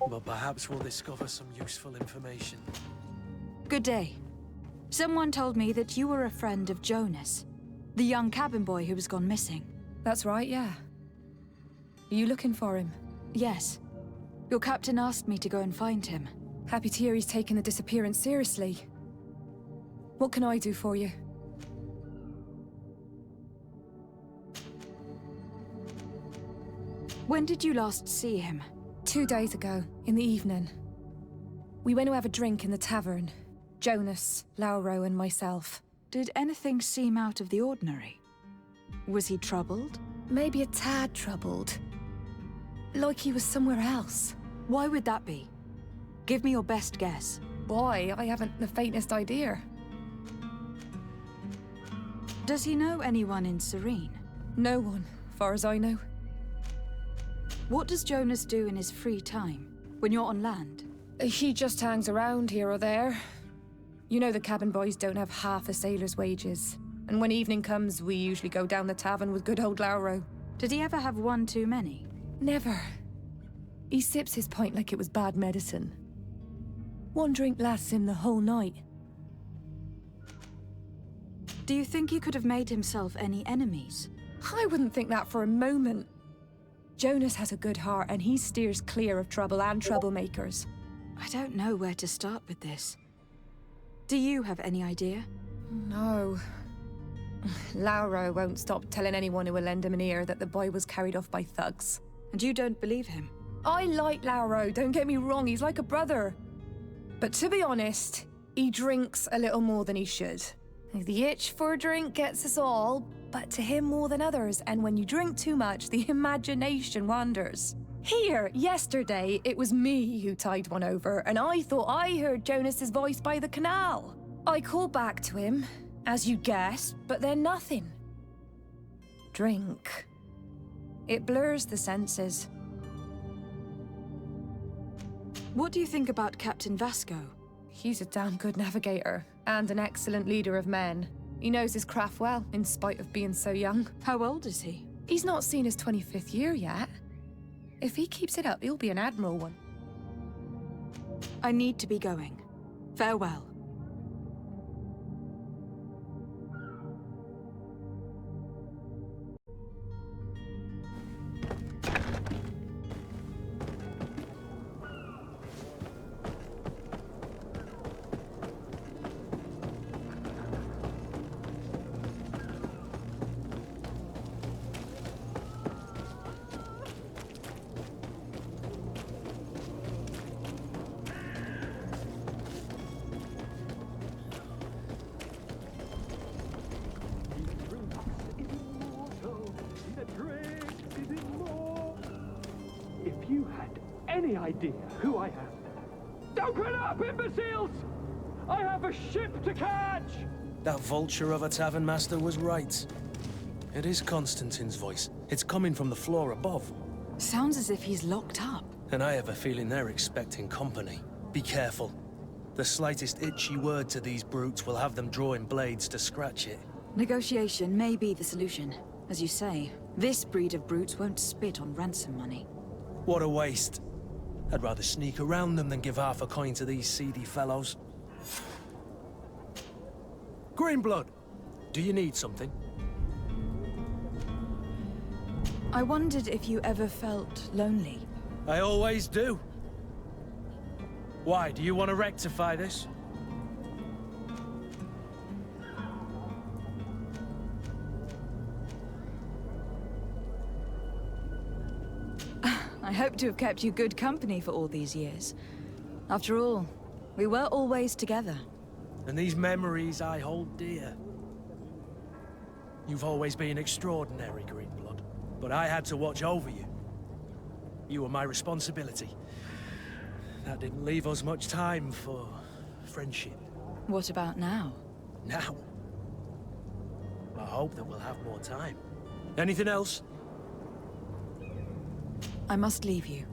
but perhaps we'll discover some useful information. Good day. Someone told me that you were a friend of Jonas, the young cabin boy who was gone missing. That's right, yeah. Are you looking for him? Yes. Your captain asked me to go and find him. Happy to hear he's taken the disappearance seriously. What can I do for you? When did you last see him? 2 days ago, in the evening. We went to have a drink in the tavern. Jonas, Lauro, and myself. Did anything seem out of the ordinary? Was he troubled? Maybe a tad troubled. Like he was somewhere else. Why would that be? Give me your best guess. Why? I haven't the faintest idea. Does he know anyone in Serene? No one, far as I know. What does Jonas do in his free time, when you're on land? He just hangs around here or there. You know the cabin boys don't have half a sailor's wages. And when evening comes, we usually go down the tavern with good old Lauro. Did he ever have one too many? Never. He sips his pint like it was bad medicine. One drink lasts him the whole night. Do you think he could have made himself any enemies? I wouldn't think that for a moment. Jonas has a good heart and he steers clear of trouble and troublemakers. I don't know where to start with this. Do you have any idea? No. Lauro won't stop telling anyone who will lend him an ear that the boy was carried off by thugs. And you don't believe him? I like Lauro, don't get me wrong, he's like a brother. But to be honest, he drinks a little more than he should. The itch for a drink gets us all, but to him more than others, and when you drink too much, the imagination wanders. Here, yesterday, it was me who tied one over, and I thought I heard Jonas's voice by the canal. I called back to him, as you guessed, but then nothing. Drink. It blurs the senses. What do you think about Captain Vasco? He's a damn good navigator, and an excellent leader of men. He knows his craft well, in spite of being so young. How old is he? He's not seen his 25th year yet. If he keeps it up, he'll be an admiral one. I need to be going. Farewell. If you had any idea who I am. Open up, imbeciles! I have a ship to catch! That vulture of a tavern master was right. It is Constantine's voice. It's coming from the floor above. Sounds as if he's locked up. And I have a feeling they're expecting company. Be careful. The slightest itchy word to these brutes will have them drawing blades to scratch it. Negotiation may be the solution. As you say, this breed of brutes won't spit on ransom money. What a waste. I'd rather sneak around them than give half a coin to these seedy fellows. Greenblood, do you need something? I wondered if you ever felt lonely. I always do. Why, do you want to rectify this? I hope to have kept you good company for all these years. After all, we were always together. And these memories I hold dear. You've always been extraordinary, Greenblood, but I had to watch over you. You were my responsibility. That didn't leave us much time for friendship. What about now? Now? I hope that we'll have more time. Anything else? I must leave you.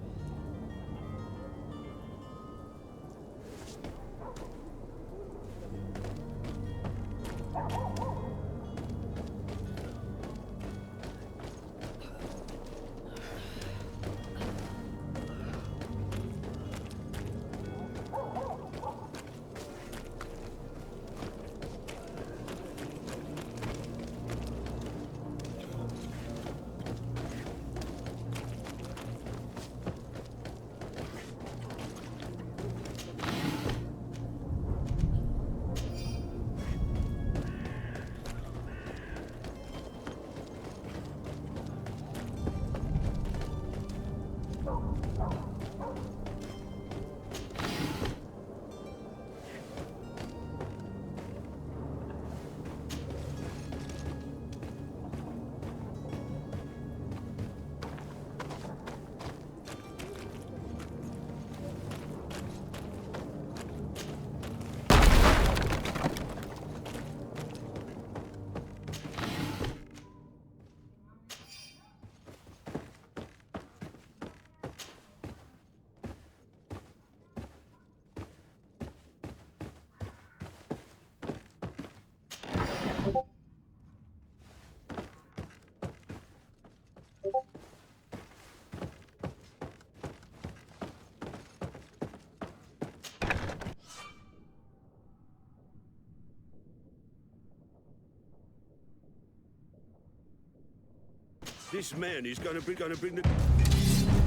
This man is gonna bring the...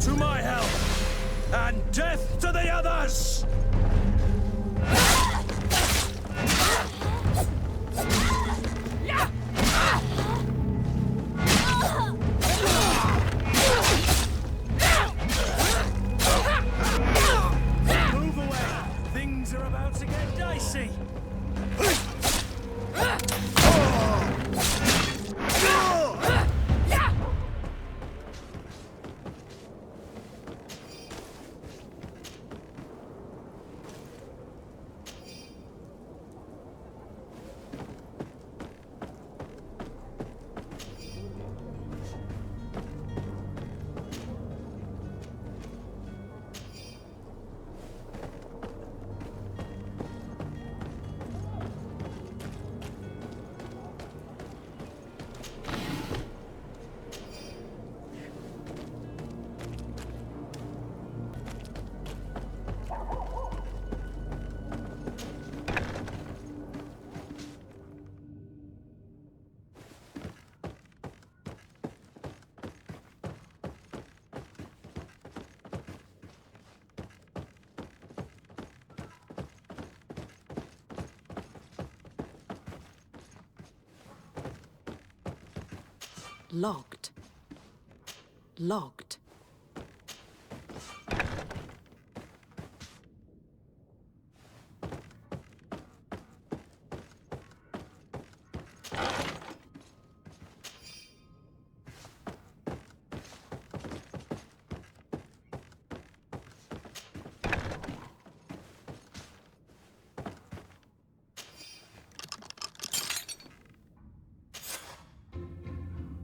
To my help! And death to the others! Move away! Things are about to get dicey! Logged. Logged.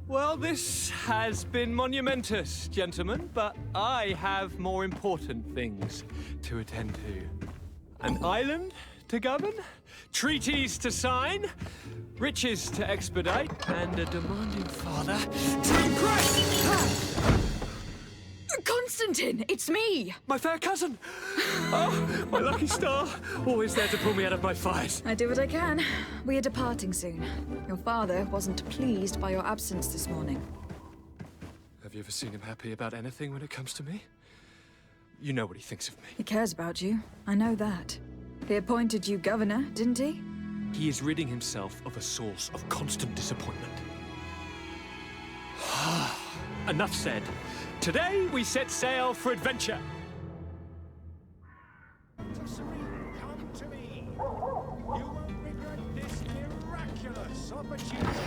Well, this has been monumentous, gentlemen, but I have more important things to attend to. An island to govern, treaties to sign, riches to expedite, and a demanding father to impress! Constantine, it's me! My fair cousin! Oh, my lucky star, always there to pull me out of my fight. I do what I can. We are departing soon. Your father wasn't pleased by your absence this morning. Have you ever seen him happy about anything when it comes to me? You know what he thinks of me. He cares about you. I know that. He appointed you governor, didn't he? He is ridding himself of a source of constant disappointment. Enough said. Today we set sail for adventure. Come to me. You won't regret this miraculous opportunity.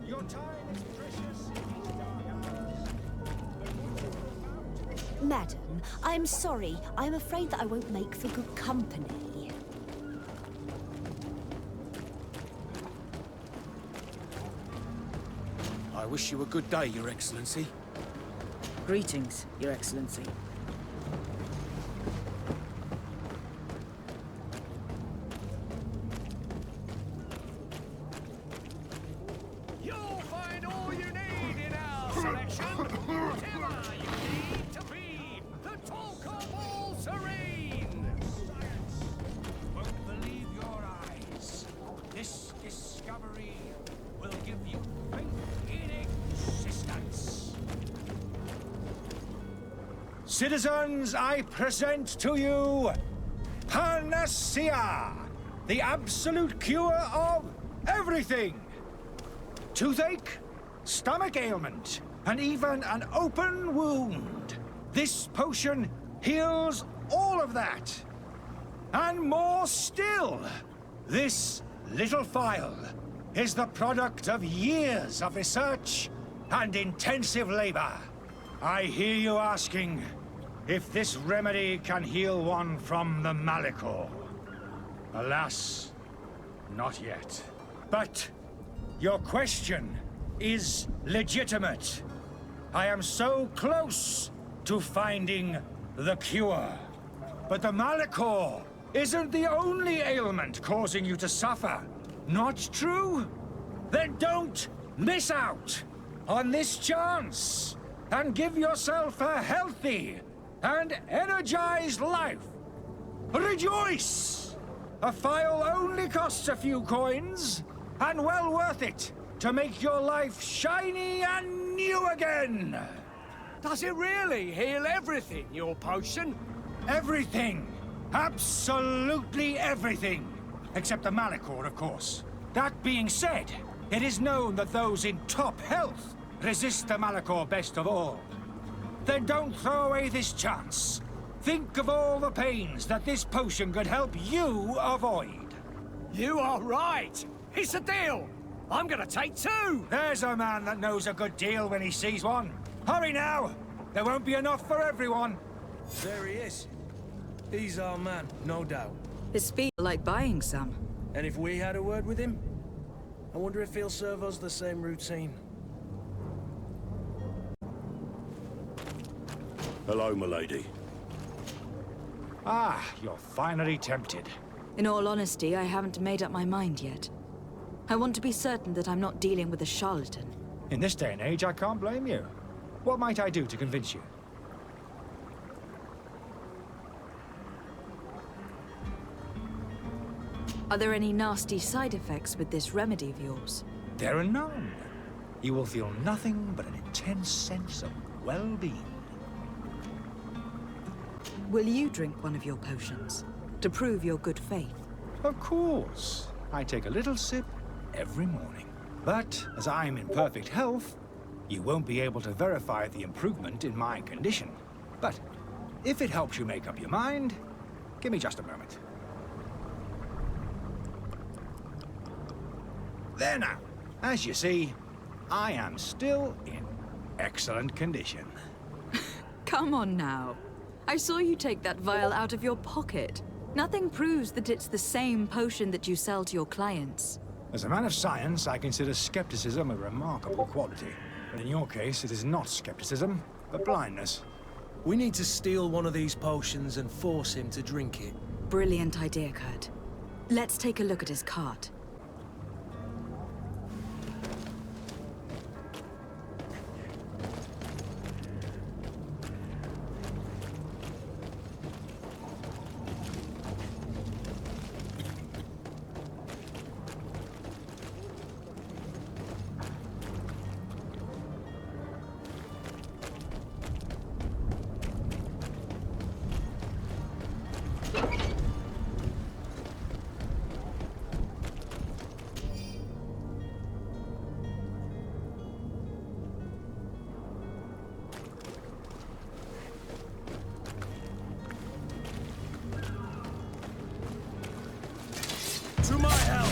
Your time is precious in these dark hours. But what you are about to... Madam, I'm sorry. I'm afraid that I won't make for good company. I wish you a good day, Your Excellency. Greetings, Your Excellency. You'll find all you need in our selection. Whatever you need to be the talk of all serene. Science won't believe your eyes. This discovery will give you faith in existence. Citizens, I present to you Panacea, the absolute cure of everything. Toothache, stomach ailment, and even an open wound. This potion heals all of that. And more still. This little phial is the product of years of research and intensive labor. I hear you asking if this remedy can heal one from the Malachor. Alas, not yet. But your question is legitimate. I am so close to finding the cure. But the Malachor isn't the only ailment causing you to suffer. Not true? Then don't miss out on this chance and give yourself a healthy and energized life. Rejoice! A phial only costs a few coins, and well worth it to make your life shiny and new again! Does it really heal everything, your potion? Everything! Absolutely everything! Except the Malachor, of course. That being said, it is known that those in top health resist the Malachor best of all. Then don't throw away this chance. Think of all the pains that this potion could help you avoid. You are right! It's a deal! I'm gonna take 2! There's a man that knows a good deal when he sees one. Hurry now! There won't be enough for everyone. There he is. He's our man, no doubt. His speed like buying some. And if we had a word with him, I wonder if he'll serve us the same routine. Hello, milady. Ah, you're finally tempted. In all honesty, I haven't made up my mind yet. I want to be certain that I'm not dealing with a charlatan. In this day and age, I can't blame you. What might I do to convince you? Are there any nasty side effects with this remedy of yours? There are none. You will feel nothing but an intense sense of well-being. Will you drink one of your potions to prove your good faith? Of course. I take a little sip every morning. But as I'm in perfect health, you won't be able to verify the improvement in my condition. But if it helps you make up your mind, give me just a moment. There now. As you see, I am still in excellent condition. Come on now. I saw you take that vial out of your pocket. Nothing proves that it's the same potion that you sell to your clients. As a man of science, I consider skepticism a remarkable quality. But in your case, it is not skepticism, but blindness. We need to steal one of these potions and force him to drink it. Brilliant idea, Kurt. Let's take a look at his cart. To my help!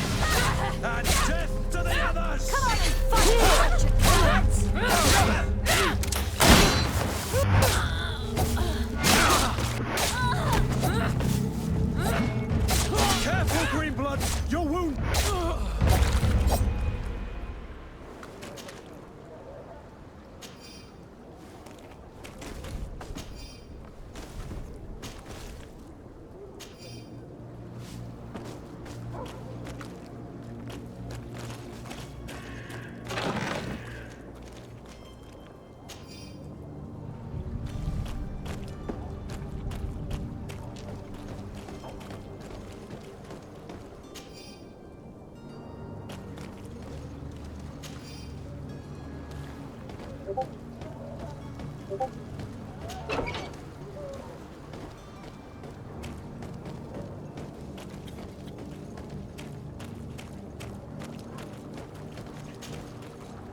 And death to the others! Come on and Careful, Greenblood! Your wound!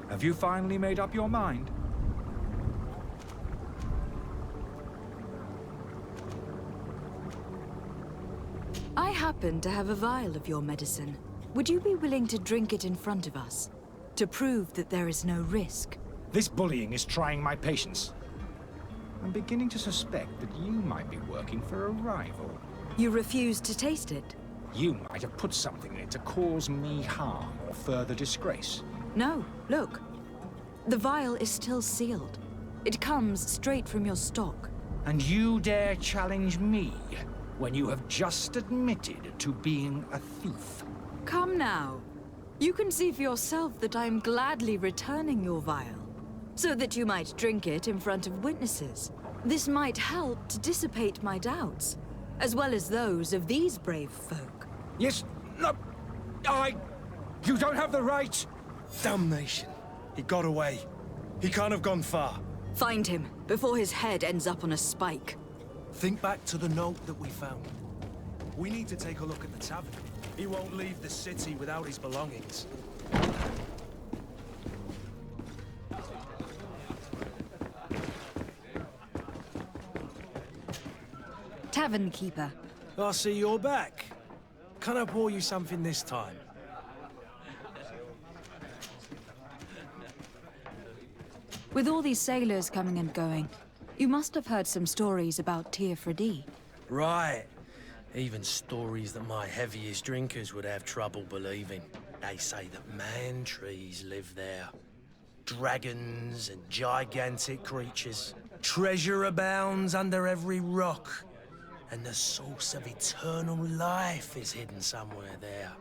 Have you finally made up your mind? I happen to have a vial of your medicine. Would you be willing to drink it in front of us? To prove that there is no risk? This bullying is trying my patience. I'm beginning to suspect that you might be working for a rival. You refuse to taste it? You might have put something in it to cause me harm or further disgrace. No, look. The vial is still sealed. It comes straight from your stock. And you dare challenge me when you have just admitted to being a thief? Come now. You can see for yourself that I am gladly returning your vial, so that you might drink it in front of witnesses. This might help to dissipate my doubts, as well as those of these brave folk. Yes, no, You don't have the right! Damnation. He got away. He can't have gone far. Find him, before his head ends up on a spike. Think back to the note that we found. We need to take a look at the tavern. He won't leave the city without his belongings. Tavern keeper. I see you're back. Can I pour you something this time? With all these sailors coming and going, you must have heard some stories about Tir Freddy. Right. Even stories that my heaviest drinkers would have trouble believing. They say that man trees live there. Dragons and gigantic creatures. Treasure abounds under every rock. And the source of eternal life is hidden somewhere there.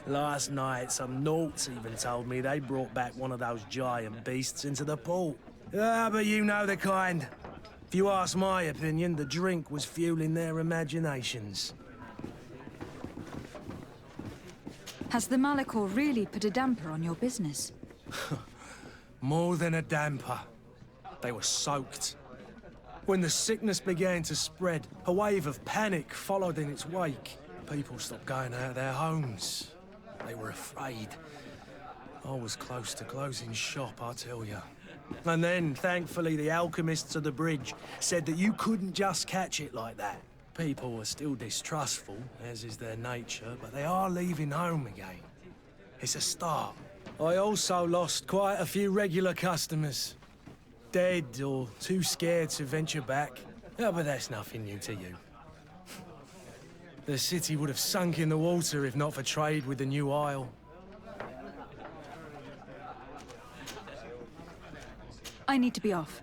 Last night, some Nauts even told me they brought back one of those giant beasts into the port. Ah, but you know the kind. If you ask my opinion, the drink was fueling their imaginations. Has the Malachor really put a damper on your business? More than a damper. They were soaked. When the sickness began to spread, a wave of panic followed in its wake. People stopped going out of their homes. They were afraid. I was close to closing shop, I tell you. And then, thankfully, the Alchemists of the bridge said that you couldn't just catch it like that. People were still distrustful, as is their nature, but they are leaving home again. It's a start. I also lost quite a few regular customers. Dead or too scared to venture back. Yeah, but that's nothing new to you. The city would have sunk in the water if not for trade with the new isle. I need to be off.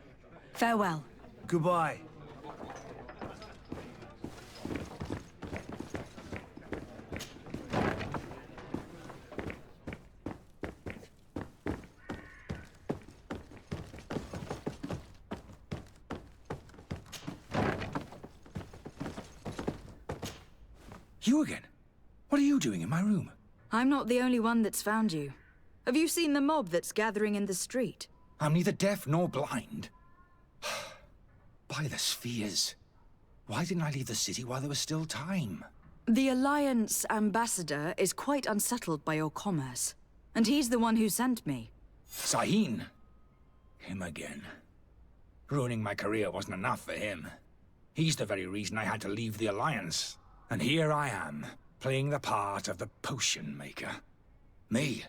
Farewell. Goodbye. You again? What are you doing in my room? I'm not the only one that's found you. Have you seen the mob that's gathering in the street? I'm neither deaf nor blind. By the spheres. Why didn't I leave the city while there was still time? The Alliance ambassador is quite unsettled by your commerce. And he's the one who sent me. Sahin. Him again. Ruining my career wasn't enough for him. He's the very reason I had to leave the Alliance. And here I am, playing the part of the potion maker. Me,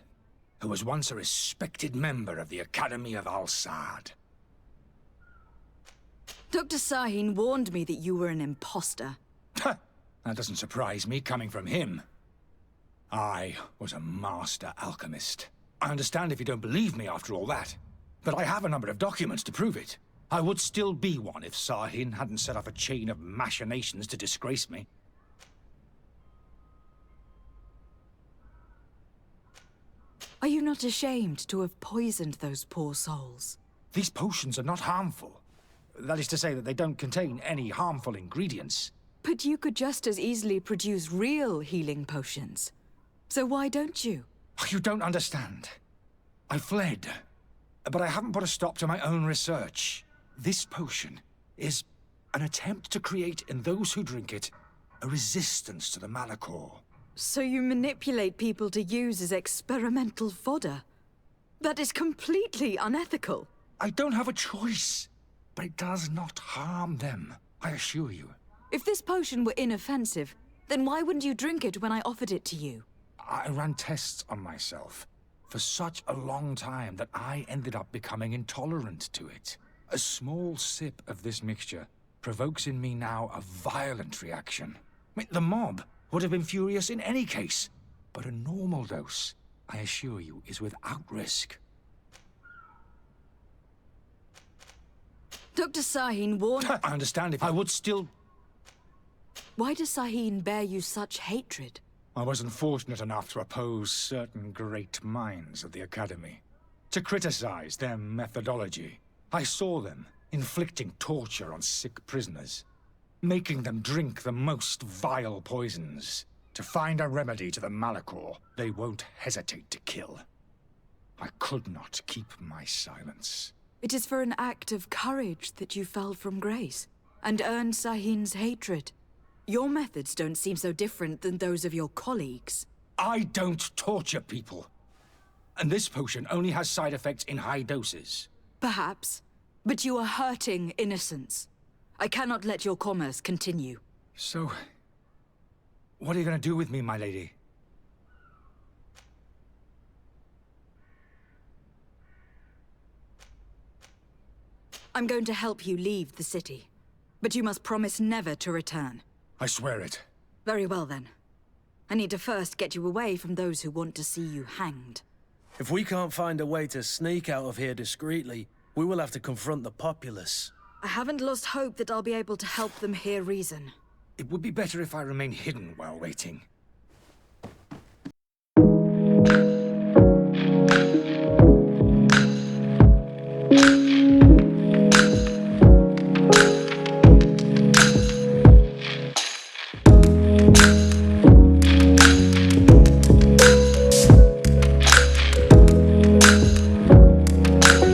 who was once a respected member of the Academy of Al-Sad. Dr. Sahin warned me that you were an imposter. That doesn't surprise me, coming from him. I was a master alchemist. I understand if you don't believe me after all that, but I have a number of documents to prove it. I would still be one if Sahin hadn't set off a chain of machinations to disgrace me. Are you not ashamed to have poisoned those poor souls? These potions are not harmful. That is to say that they don't contain any harmful ingredients. But you could just as easily produce real healing potions. So why don't you? You don't understand. I fled, but I haven't put a stop to my own research. This potion is an attempt to create in those who drink it a resistance to the Malachor. So you manipulate people to use as experimental fodder? That is completely unethical. I don't have a choice, but it does not harm them, I assure you. If this potion were inoffensive, then why wouldn't you drink it when I offered it to you? I ran tests on myself for such a long time that I ended up becoming intolerant to it. A small sip of this mixture provokes in me now a violent reaction. I mean, the mob would have been furious in any case, but a normal dose, I assure you, is without risk. Dr. Sahin warned... I understand if I would still... Why does Sahin bear you such hatred? I wasn't fortunate enough to oppose certain great minds of the Academy. To criticize their methodology. I saw them inflicting torture on sick prisoners, making them drink the most vile poisons. To find a remedy to the Malachor, they won't hesitate to kill. I could not keep my silence. It is for an act of courage that you fell from grace, and earned Sahin's hatred. Your methods don't seem so different than those of your colleagues. I don't torture people. And this potion only has side effects in high doses. Perhaps, but you are hurting innocents. I cannot let your commerce continue. So, what are you going to do with me, my lady? I'm going to help you leave the city, but you must promise never to return. I swear it. Very well then. I need to first get you away from those who want to see you hanged. If we can't find a way to sneak out of here discreetly, we will have to confront the populace. I haven't lost hope that I'll be able to help them hear reason. It would be better if I remain hidden while waiting.